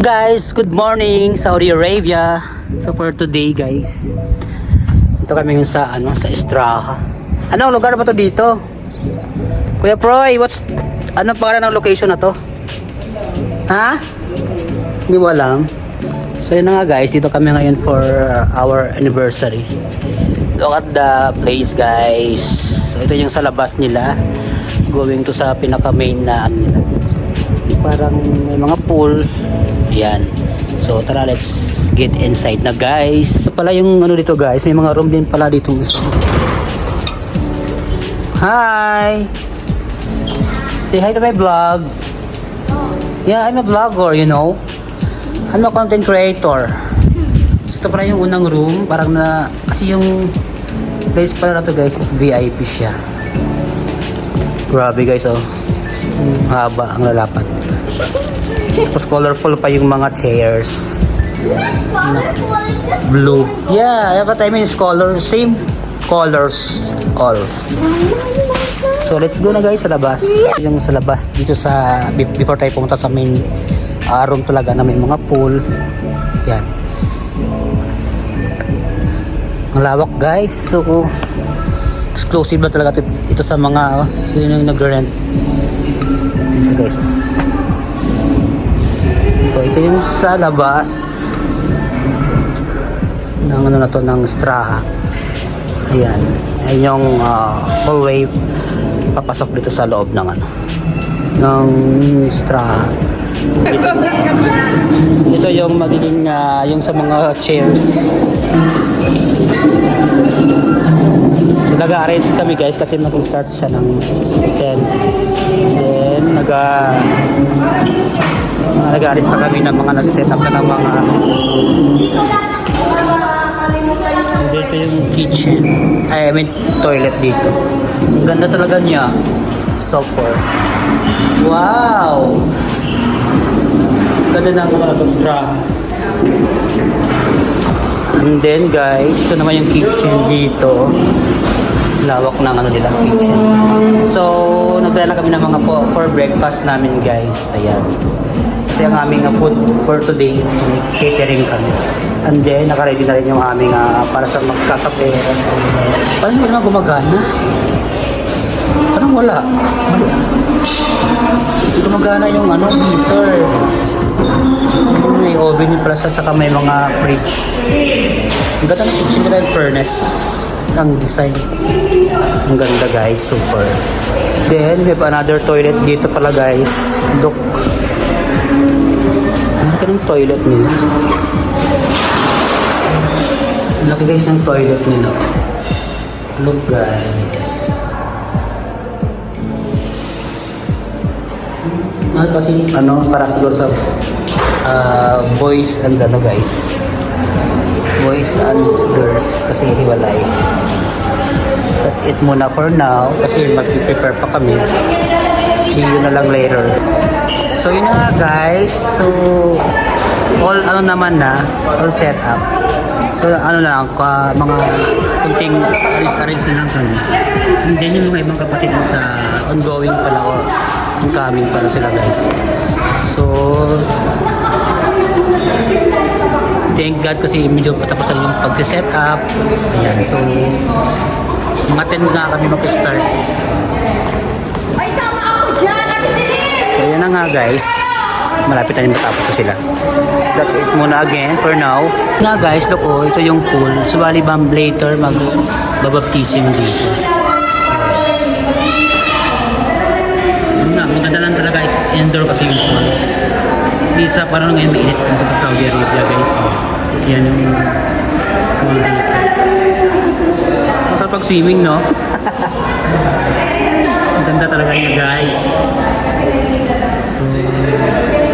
Guys, good morning Saudi Arabia. So for today guys, ito kami yung sa sa Estraha. Anong lugar ba to dito? Kuya Proy, anong pangalan ng location na to? Ha? Hindi mo alam? So yun na nga guys, dito kami ngayon for our anniversary. Look at the place guys. So ito yung sa labas nila, going to sa pinaka main na nila. Parang may mga pool. Yan. So tara, let's get inside na guys. So pala yung dito guys, may mga room din pala dito. Hi! Say hi to my vlog. Yeah, I'm a vlogger, you know. I'm a content creator. So ito pala yung unang room. Parang kasi yung place pala na to guys is VIP siya. Grabe guys, oh. Haba ang lalapat. Tapos colorful pa yung mga chairs. Blue. Yeah, what I mean is color. Same colors all. So let's go na guys sa labas. Yung sa labas dito sa before tayo pumunta sa main room talaga na may mga pool. Yan. Ang lawak guys. So exclusive na talaga ito sa mga sino yung nag-rent. So guys. So ito yung sa labas ng na to ng Estraha. Ayan. Ayan yung hallway papasok dito sa loob ng ng Estraha. Ito yung magiging yung sa mga chairs. So nag-arrange kami guys kasi mag-start siya ng 10. Then nag-aalis pa kami ng mga nasa-set up na ng mga dito yung kitchen. I mean toilet dito. Ang ganda talaga niya. Super. Wow! Ganda na mga straw. And then guys, ito naman yung kitchen dito. Lawak ng nila kitchen. So nagdala kami ng mga for breakfast namin guys. Ayan. Kasi ang aming food for today is catering kami. And then naka-ready na rin yung aming para sa magkakape. Parang hindi na gumagana. Parang wala. Hindi gumagana yung heater. May oven pala sa saka may mga fridge. Ang ganda ng kitchen nila yung furnace. Ang design. Ang ganda guys, super. Then we have another toilet dito pala guys. Look. Ang laki ng toilet nila. Ang laki guys ng toilet nila. Look guys. Kasi para siguro sa boys and guys. Boys and girls kasi hiwalay. That's it muna for now kasi mag-prepare pa kami. See you na lang later. So yun na nga guys. So all naman na all set up. So lang mga kunting arrange na lang kami. And then yung mga ibang kapatid mo sa ongoing pala o incoming pala sila guys. So thank God kasi medyo patapos na yung pag-set up. Ayan, so mga 10 na kami mag-start. So yan na nga guys, malapit na rin matapos na sila. That's it muna again for now. Na guys, look ito yung pool. So bali later magbabaptism dito. Maganda lang talaga guys, indoor kasi yung pool. Isa parang ngayon mainit dito sa Saudi Arabia guys. Yan yung pool dito. Masarap pag swimming no? Ang ganda talaga niya guys. So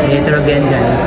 later again guys.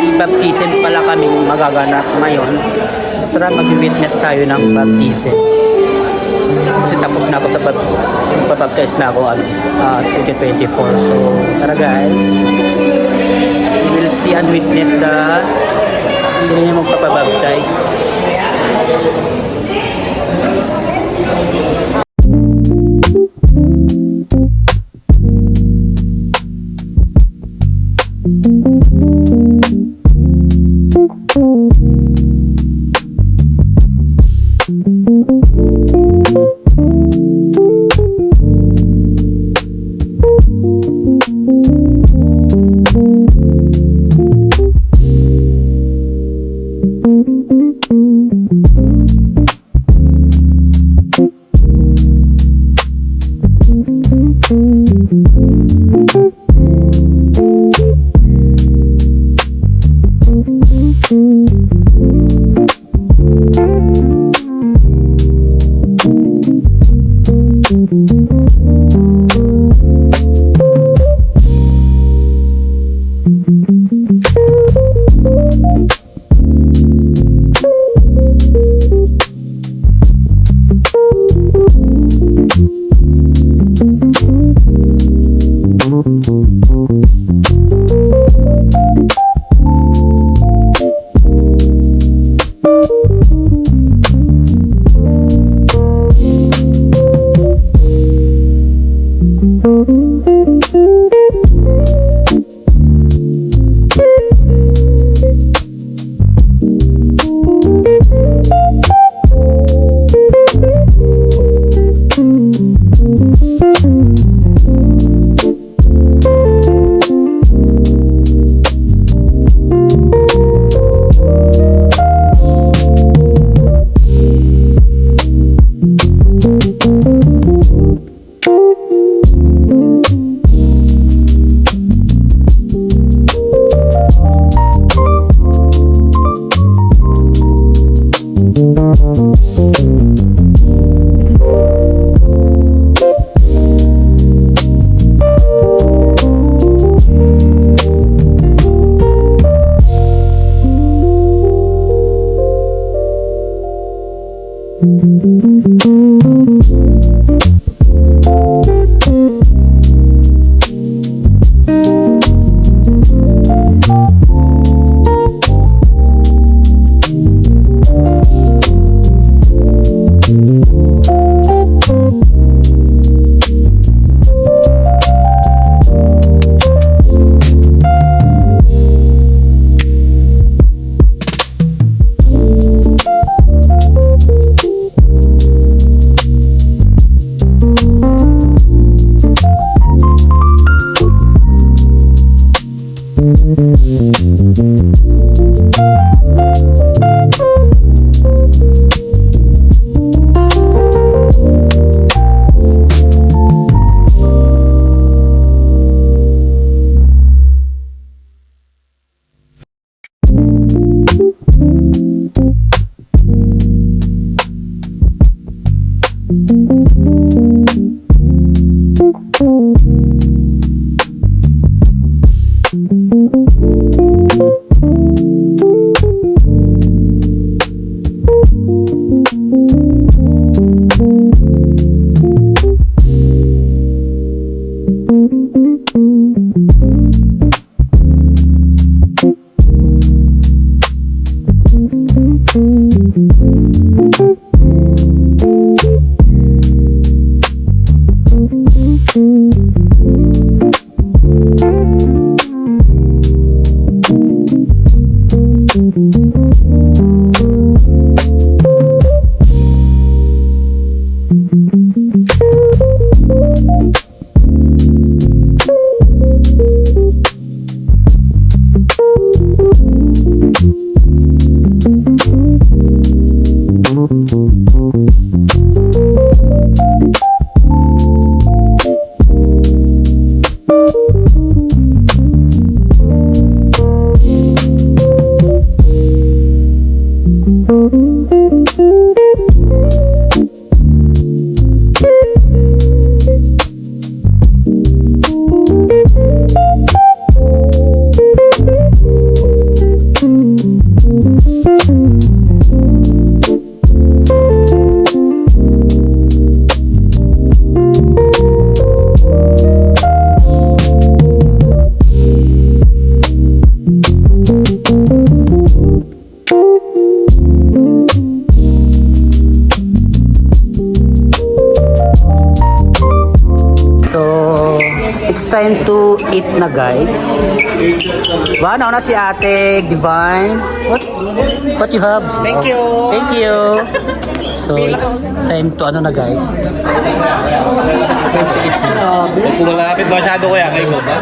may baptism pala kaming magaganap ngayon. Tara, mag-witness tayo ng baptism. Kasi tapos na ako sa babaptize na ako 2024. So, tara guys. We will see and witness hindi niya magpapabaptize. time to eat na, guys. Wow, nauna si Ate Divine. What you have? Thank you. Thank you. So, it's time to ano na, guys. Time to eat na. Kung malapit masyado ko yan, kayo ba?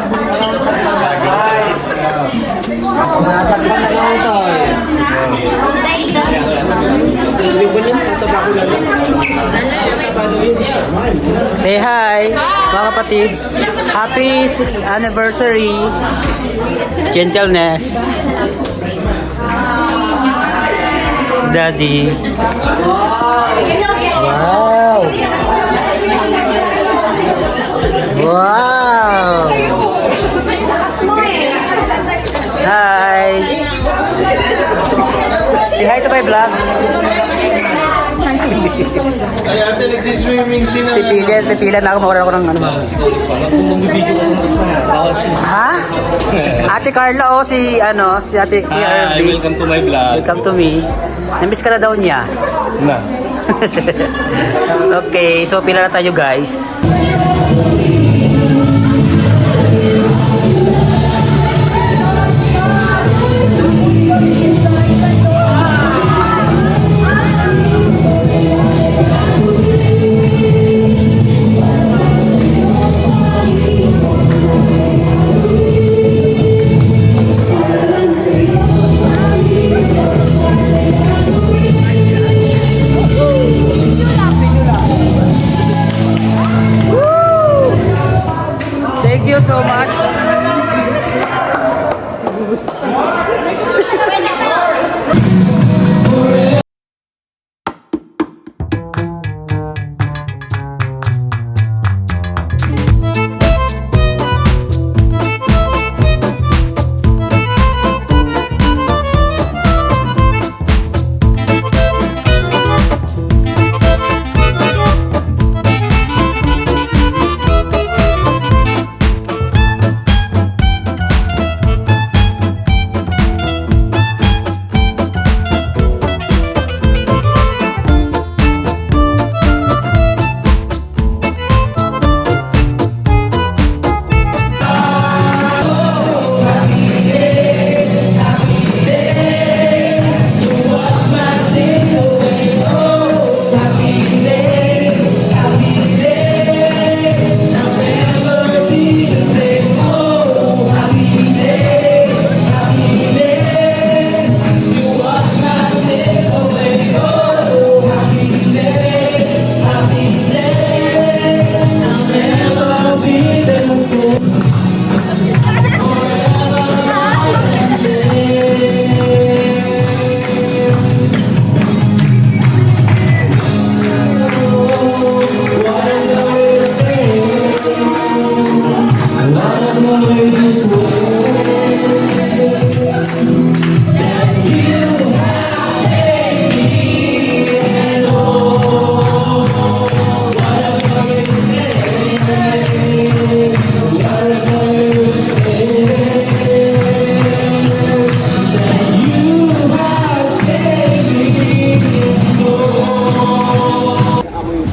Say hi, mga kapatid. Happy 6th anniversary. Gentleness. Daddy. Wow. Wow. Hi. Say hi to my vlog. Ay, ate, nagsiswimming siya na. Pipilan na ako. Mawala ako ng ano. Kung magbibideo ka sa Ha? Ate Carla o si Ate Hi, RB. welcome to my vlog. Welcome to me. Namiss ka na daw niya. Na. Okay, so pila na tayo, guys. Thank you so much.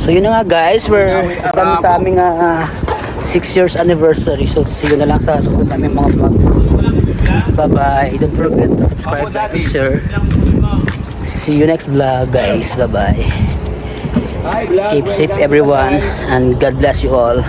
So yun na nga, guys, we're kami sa aming 6 years anniversary. So see you na lang sa susunod namin mga vlogs. Bye bye. Don't forget to subscribe, like, and share. See you next vlog, guys. Bye bye. Keep safe everyone, and God bless you all.